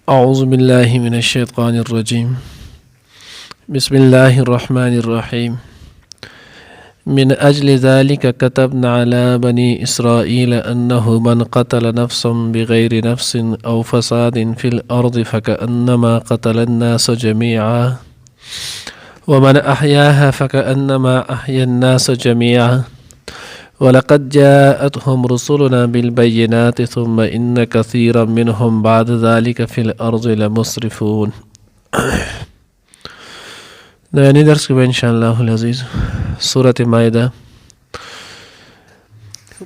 أعوذ بالله من الشيطان الرجيم. بسم الله الرحمن الرحيم. من أجل ذلك كتبنا على بني إسرائيل أنه من قتل نفسا بغير نفس أو فساد في الأرض فكأنما قتل الناس جميعا ومن أحياها فكأنما أحيا الناس جميعا ولقد جاءتهم رسلنا بالبينات ثم إن كثيرا منهم بعد ذلك في الأرض لمسرفون. نانی درس کې به انشاءالله العزیز سورة مائده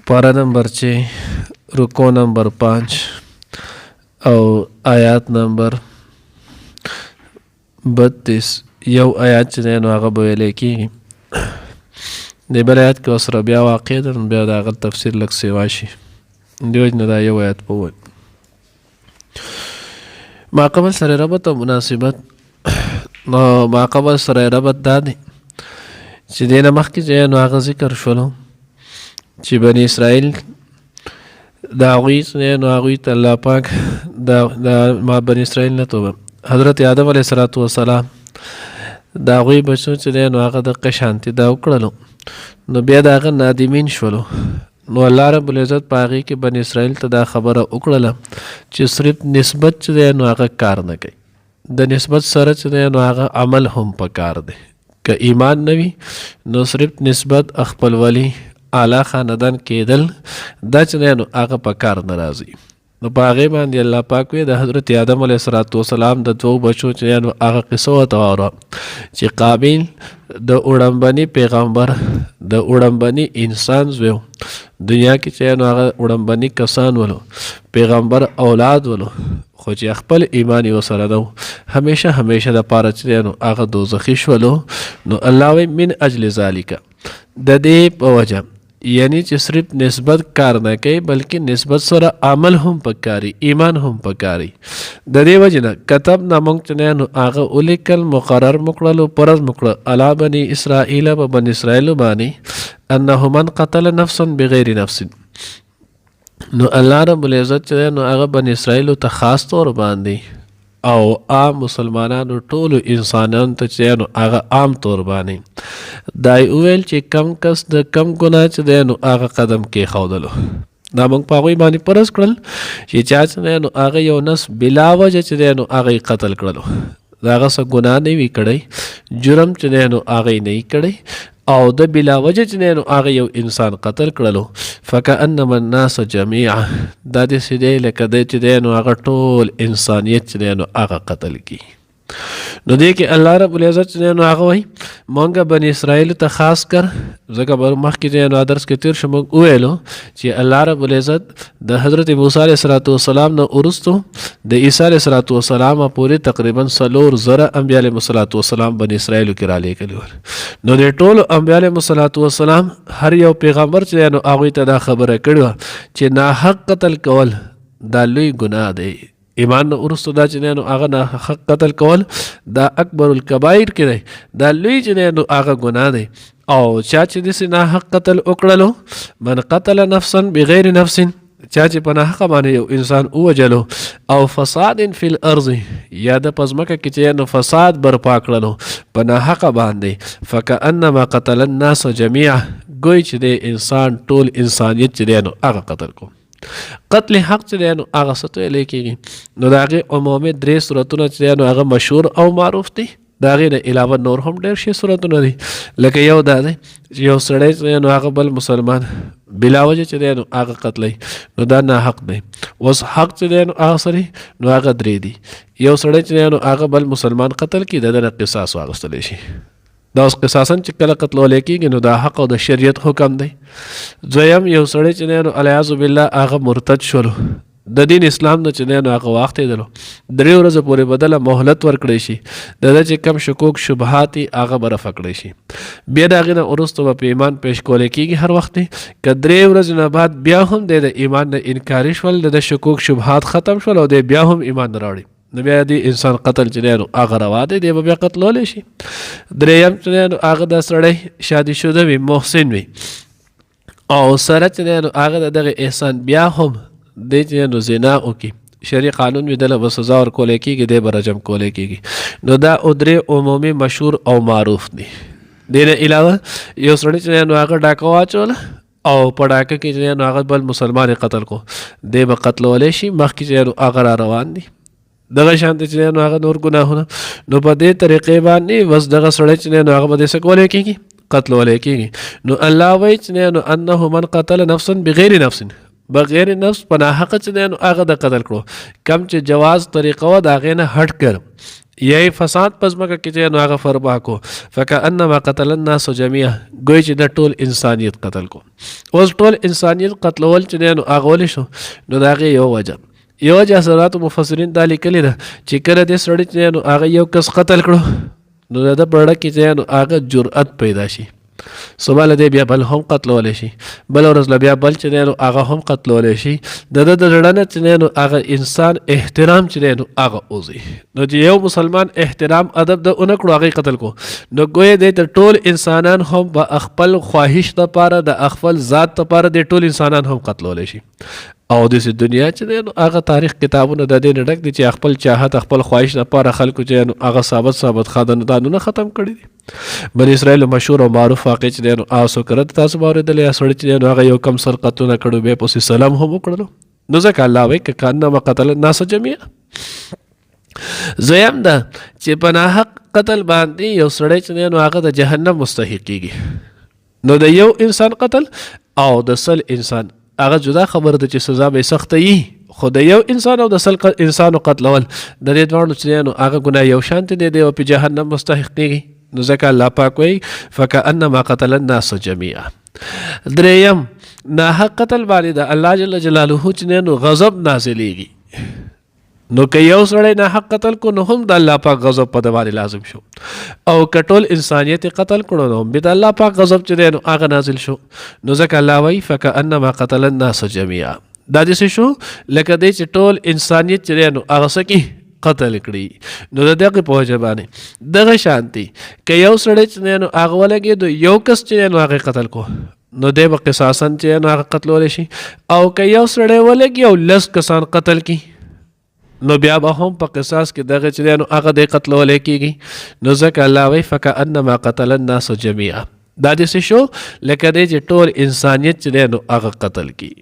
پارا نمبر 6 رکو نمبر 5 او آیات نمبر 32 یو آیات چې دی نو هغه به ویلی کېږي. د بل آیات کې ورسره بیا واقع ده نو بیا د هغه تفسیر لږ سیوا شي، دې وجې نه دا یو آیات به ووایو. ماقبل سره ربط او مناسبت. نو ماقبل سره ربط دا دی چې دې نه مخکې چې نو هغه ذکر شولو چې بني اسرائیل د هغوی نو هغوی ته الله پاک د ما بني اسرائیل نه توبه حضرت آدم علیه الصلاة والسلام د هغوی بچو چې دی نو هغه دقه شانتي دا وکړلو نو بیا د هغه نادمین شولو. نو الله رب العزت په هغې کې بني اسرائیل ته دا خبره وکړله چې صرف نسبت چې دی نو هغه کار نه کوي، د نسبت سره چې دی نو هغه عمل هم په کار دی. که ایمان نه وي نو صرف نسبت خپلولي اعلی خاندان کېدل دا چې دی نو هغه په کار نه راځي. نو په هغې باندې الله پاک وی د حضرت آدم علیه الصلاة والسلام د دوو بچو چې دی نو هغه قصه ورته واوره چې قابیل د وړمبني پیغمبر د وړمبني انسان زوی دنیا کې چې نو هغه وړمبني کسان ولو پیغمبر اولاد ولو خو چې خپل ایمان یې ورسره ده همیشه همیشه دپاره چې دی نو هغه دوزخي شولو. نو الله وی من اجل ذالک د دې په وجه یعنی چې صرف نسبت کار نه کوي بلکې نسبت سره عمل هم پکاري، ایمان هم پکاري. د دې وجه نه کتب نه موږ چې نو هغه ولیکل مقرر مکړلو پرز مکړه علی بني اسرائیل په بني اسرائیل باندې انه من قتل نفسا بغیر نفس. نو الله رب العزت چې نو هغه بني اسرائیل ته خاص طور باندې او عام مسلمانانو ټولو انسانانو ته چې نو هغه عام طور باندې دای وویل چې کم کس د کم ګناه چې دی نو هغه قدم کېښودلو. دا موږ په هغوی باندې فرض کړل چې چا چې دی نو هغه یو نس بلا وجه چې دی نو هغه یې قتل کړلو، د هغه څه ګناه نه وي کړی، جرم چې دی نو هغه یې نه وي کړی او د بلا وجه چې دی نو هغه یو انسان قتل کړلو. فکأنما الناس جمیعا دا داسې دی لکه دی چې دی نو هغه ټول انسانیت چې دی نو هغه قتل کی. نو دې کې الله رب العزت چې دی نو هغه وایي مونږ بني اسرائیل ته خاص کر ځکه به مخکې چې نو درس کې تیر شو موږ وویلو چې الله رب العزت د حضرت موسی علیه الصلاة والسلام نه وروستو د عیسی علیه الصلاة والسلام پورې تقریبا 4,000 انبیا علیهم الصلاة والسلام بني اسرائیلو کې رالیږلي ول. نو د ټولو انبیا علیهم الصلاة والسلام هر یو پیغمبر چې دی نو هغوی ته دا خبره کړې وه چې ناحق قتل کول دا لوی ګناه دی. ایمان نه وروسته دا چې دی نو هغه ناحق قتل کول دا اکبر الکبایر کې دی، دا لوی چې دی نو هغه ګناه دی. او چا چې داسې ناحق قتل وکړلو من قتل نفسا بغیر نفس چا چې په ناحقه باندې یو انسان ووجلو او فساد فی الارض یا د په ځمکه کې چې نو فساد برپا کړلو په ناحقه باندې فکأنما قتل الناس جمیعا ګوی چې دی انسان ټول انسانیت چې دی نو هغه قتل کو. قتل حق چې دی نو هغه څه ته ویلی کېږي نو د هغې عمومي 3 صورتونه چې دی نو هغه مشهور او معروف دي. د هغې نه علاوه نور هم ډېر شي صورتونه دي لکه یو دا دی چې یو سړی چې دی نو هغه بل مسلمان بلا وجه چې دی نو هغه قتلی نو دا ناحق دی. اوس حق چې دی نو هغه سړی نو هغه 3 دي. یو سړی چې دی نو هغه بل مسلمان قتل کړي د ده نه قصاص واخیستلی شي. دا اوس قصاصا چې کله قتلولی کېږي نو دا حق او د شریعت حکم دی. دویم یو سړی چې دی نو الیاذ بالله هغه مرتد شولو د دین اسلام نه چې دی نو هغه واختېدلو 3 ورځې پورې بدله مهلت ورکړی شي، د ده چې کم شکوک شبهات یې هغه به رفع کړی شي. بیا د هغې نه وروسته به په ایمان پیش کولی کېږي هر وخت که 3 ورځې نه بعد بیا هم دی د ایمان نه انکاري شول، د شکوک شبهات ختم شول او دی بیا هم ایمان نه راوړي نو بیا دی انسان قتل چې دی نو هغه روا دی، دی به بیا قتلولی شي. دریم چې دی نو هغه دا سړی شادي شده وي محسن وي او سره چې دی نو هغه د دغه احسان بیا هم دی چې نو زنا وکړي شرعي قانون وي دله به سزا ورکولی کېږي دی به رجم کولی کېږي. نو دا درې عمومي مشهور او معروف دي. دې نه علاوه یو سړی چې دی نو هغه ډاکه واچوله او په ډاکه کې چې دی نو هغه بل مسلمان یې قتل کو دی به قتلولی شي. مخکې چې دی نو هغه را روان دي. دغه شانته چې دی نو هغه نور ګناهونه نو په دې طریقې باندې بس دغه سړی چې دی نو هغه به داسې کولی کېږي قتلولی کېږي. نو الله وایي چې دی نو انه من قتل نفسا بغیر نفس بغیر نفس په ناحقه چې دی نو هغه د قتل کړو کم چې جواز طریقه وه د هغې نه هټ کړ یی فساد په ځمکه کې چې نو هغه فربا کو فکأنما قتل الناس جميعا ګویا چې د ټول انسانیت قتل کو. اوس ټول انسانیت قتلول چې دی نو هغه ولې شو نو د هغې یو وجه حضرات مفسرین دا لیکلې ده چې کله دې سړي چې دی نو هغه یو کس قتل کړو نو د ده په زړه کې چې دی نو هغه جرأت پیدا شي. صبح له دې بیا بل هم قتلولی شي بل ورځ له بیا بل چې دی نو هغه هم قتلولی شي. د ده د زړه نه چې دی نو هغه انسان احترام چې دی نو هغه وځي. نو چې یو مسلمان احترام ادب د ونه کړو هغې قتل کو نو ګویا دی د ټول انسانان هم په خپل خواهش دپاره د خپل ذات دپاره د ټول انسانان هم قتلولی شي. او داسې دنیا چې دی نو هغه تاریخ کتابونه د دې نه ډک دي چې خپل چاهت خپل خواهش دپاره خلکو چې نو هغه ثابت خاندانونه ختم کړي دي. بني اسرائیل مشهور او معروف واقع چې دی نو تاسو کرد تاسو به اورېدلی یا سړی چې دی نو هغه یو کم سرقتونه کړو بیا پسې سلام هم وکړلو. نو ځکه الله وایي که کانما قتل الناس جميعا. زویم ده چې په ناحق قتل باندې یو سړی چې دی نو هغه د جهنم مستحق کېږي. نو د یو انسان قتل او د سل انسان هغه جدا خبره ده چې سزا به سخته وي خو د یو انسان او د سل انسانو قتلول د دې دواړو چې دی نو هغه ګناه یو شانتې دی او په جهنم مستحق کېږي. نو ځکه الله پاک وایي فکأنما قتل الناس جميعا. دریم ناحق قتل باندې د الله جل جلاله چې دی نو غضب نازلیږي. نو که یو سړی ناحق قتل کو نو هم د الله پاک غضب په ده باندې لازم شو او که ټول انسانیت قتل کړو نو هم بیا د الله پاک غضب چې دی نو هغه نازل شو. نو ځکه الله وایي فکأنما قتل الناس جميعا. دا داسې شو لکه دی چې ټول انسانیت چې دی نو هغه څه کړي قتل کړي. نو د دغې په وجه باندې دغه شانتي که یو سړی چې دی نو هغه ولګېدو یو کس چې دی نو هغې قتل کو نو دی به قصاصا چې نو هغه قتلولی شي. او که یو سړی ولګي او 10 کسان قتل کړي نو بیا به هم په قصاص کې دغه چې دی نو هغه دی قتلولی کېږي. نو ځکه الله وایي فکأنما قتل الناس جميعا. دا داسې شو لکه دی چې ټول انسانیت چې دی نو هغه قتل کړي.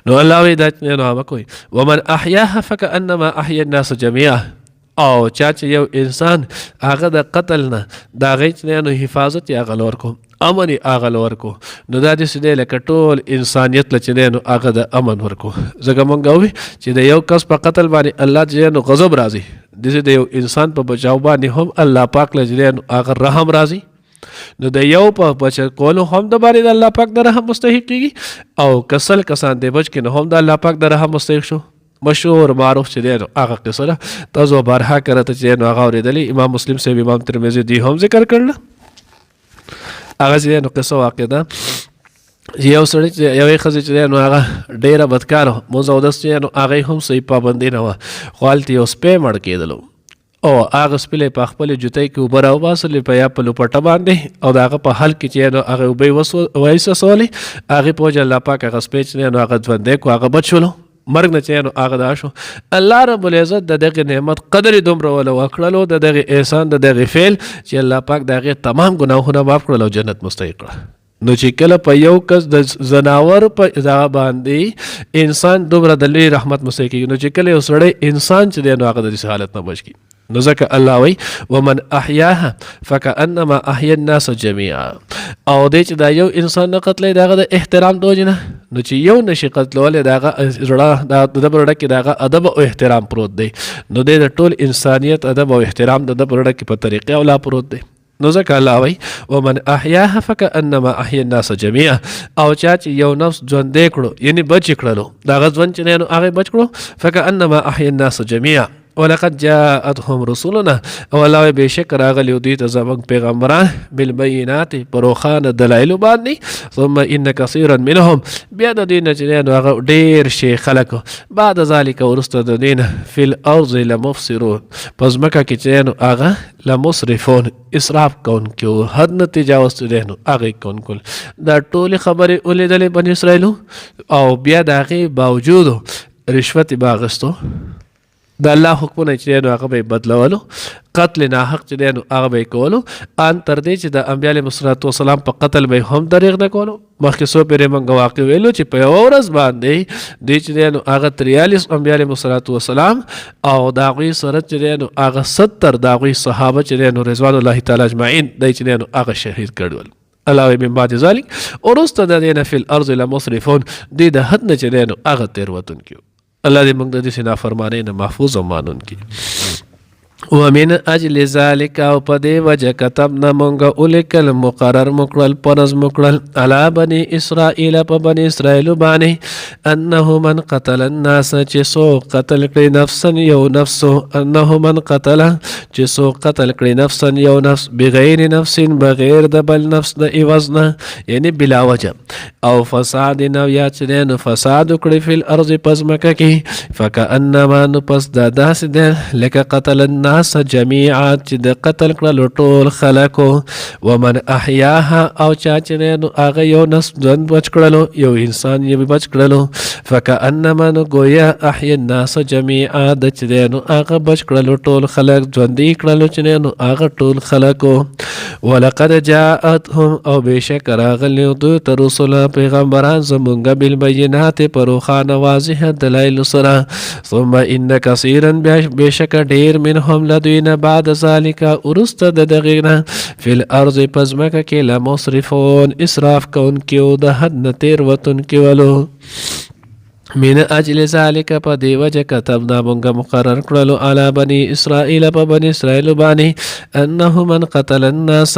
نو الله وایي دا چې نو هغه کوي ومن احیاها فکأنما احیا الناس جميعا. او چا چې یو انسان هغه د قتل نه د هغې چې دی نو حفاظت یې هغه لور کو امن یې هغه له ورکو نو دا داسې دی لکه ټول انسانیت له چې دی نو هغه د امن ورکو. ځکه مونږ ووایو چې د یو کس په قتل باندې الله چې دی نو غضب راځي داسې د یو انسان په بچاو باندې هم الله پاک له چې دی نو هغه رحم راځي. نو د یو په بچ کولو هم د باندې د الله پاک د رحم مستحق کېږي او که 100 کسان دی بچ کړي نو هم د الله پاک د رحم مستحق شو. مشهور معروف چې دی نو هغه قصه ده تاسو بارها کرته چې نو هغه اورېدلې امام مسلم صاحب امام ترمذي دی هم ذکر کړل. هغه چې نو قصه واقع ده یو سړی چې یوې ښځې چې دی نو هغه ډېره بدکاره مونځ اودس چې نو هغې هم صحیح پابندي نه وه خو هلته یو سپی مړ کېدلو او هغه سپی په خپلې جوتۍ کې اوبه راوباسلې په یا په لوپټه باندې او د هغه په حل کې چې نو هغې اوبه وایسسولې هغې په وجه الله پاک هغه سپی چې دی نو هغه ژوندی کړو هغه بچ شولو مرګ نه چې نو هغه دا شو. الله رب العزت د دغې نعمت قدر یې دومره وله وکړلو د دغې احسان د دغې فعل چې الله پاک د هغې تمام ګناهونه معاف کړل او جنت مستحق کړه. نو چې کله په یو کس د زناور په دغه باندې انسان دومره د لوی رحمت مستحق کېږي نو چې کله یو سړی انسان چې دی نو هغه د داسې حالت نه بچ کړي. نو ځکه الله وایي ومن احیاها فکأنما احیا الناس جميعا. او دی چې دا یو انسان نه قتلی د هغه د احترام د وجې نه نو چې یو نشي قتلولی د هغه زړه د ده په زړه کې د هغه ادب او احترام پروت دی نو دی د ټول انسانیت ادب او احترام د ده په زړه کې په طریقې او لا پروت دی. نو ځکه الله وایي ومن احیاها فکأنما احیا الناس جميعا. او چا چې یو نفس ژوندی کړو یعنې بچ یې کړلو د هغه ژوند چې دی نو هغه بچ کړو فکأنما احیا الناس جميعا. ولقد جاءتهم رسولنا او الله بشک راغلی دوی ته زموږ پیغمبران بالبینات په روښانه دلایلو باندې ثم ان کثیرا منهم بیا د دوی نه چې هغه ډېر شي خلک بعد ذلک وروسته د دوی نه فی الارض لمفسرون په ځمکه کې چې هغه لمسرفون اسراف کوونکي حد نه تجاوز دی نو هغه کوونکي دا ټولې خبرې ولیدلې بني اسرائیلو او بیا د هغې باوجود رشوت باغستو د الله حکمونه چې نو هغه به بدلولو قتل ناحق چې نو هغه به کولو ان تر دې چې د انبیاء علیهم الصلوۃ والسلام په قتل به هم دریغ نه کولو مخکې سو پیرې منګه واقع ویلو چې په یو ورځ باندې دې چې نو هغه 43 انبیاء علیهم الصلوۃ والسلام او دا غوي سره چې نو هغه 70 دا غوي صحابه چې نو رضوان الله تعالی اجمعین دې چې نو هغه شهید کړل الله من بعد ذلك ورست د دینه فی الارض لمصرفون دې د حد نه چې نو هغه تیر وتون کیو الله دې موږ د دې نافرمانی نه محفوظ او مانون کی ومن اجل ذلك او پدې وجه كتبنا مونږ الیکل مقرر مکړل پرز مکړل علی بني اسرائیل په بني اسرائیل باندې انه من قتل الناس چې سو قتل کړي نفسا یو نفس انه من قتل چې سو قتل کړي نفسا یو نفس بغیر نفس بغیر د بل نفس د ایوزنا یعنی بلا وجه او فساد نو یا چې نو فساد کړي فی الارض پزمکه کې فکانما نو پس دا داس ده لکه قتل الناس جميعا چې د قتل کړلو ټول خلکو ومن احیاها او چا چې نو هغه یو نفس ژوند بچ کړلو یو انسان یې بچ کړلو فکانما نو گویا احیا الناس جميعا د چې نو هغه بچ کړلو ټول خلک ژوندي کړلو چې نو هغه ټول خلکو ولقد جاءتهم او بشک راغلی دوی ته رسول پیغمبران زمونږ بالبینات پروخانه واضح دلایل سره ثم ان کثیرا بشک ډیر منهم لدوینا بعد ذالک ارست د دغینا فی الارض پزمکه کې لمصرفون اسراف کون کیو د حد نه تیر وتون کیولو من اجل ذلك په دی وجه كتبنا مونږ مقرر کړلو علی بني اسرائیل په بني اسرائیل باندې انه من قتل الناس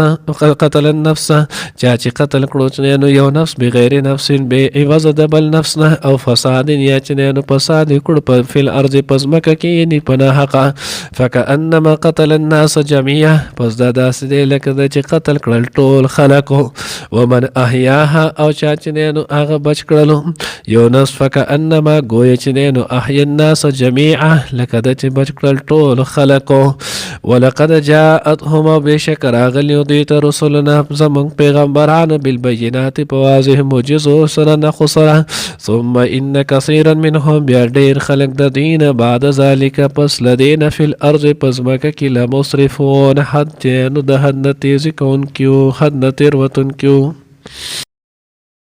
قتل النفس چا چې قتل کړو چې نو یو نفس بغیر نفس به عوض د بل نفس نه او فساد یا چې نو فساد کړ په فل ارض پزمکه کې نه پناه حق فكانما قتل الناس جميعا پس دا داسې دی لکه چې قتل کړل ټول خلکو ومن احیاها او چا چې نو هغه بچ کړلو یو نفس فكأن انما گویا چې نو احیا الناس جميعا لکه د چې بچ کړل ټول خلکو ولقد جاءتهم بشک راغلی دوی ته رسولنا زمونږ پیغمبرانو بالبینات په واضح معجزو سره نښو سره ثم ان کثیرا منهم بیا ډیر خلک د دین بعد ذلك پس لدین فی الارض پزمکه کې لمصرفون حد نو د حد نه تیزی کون کیو حد نه تیر وتون کیو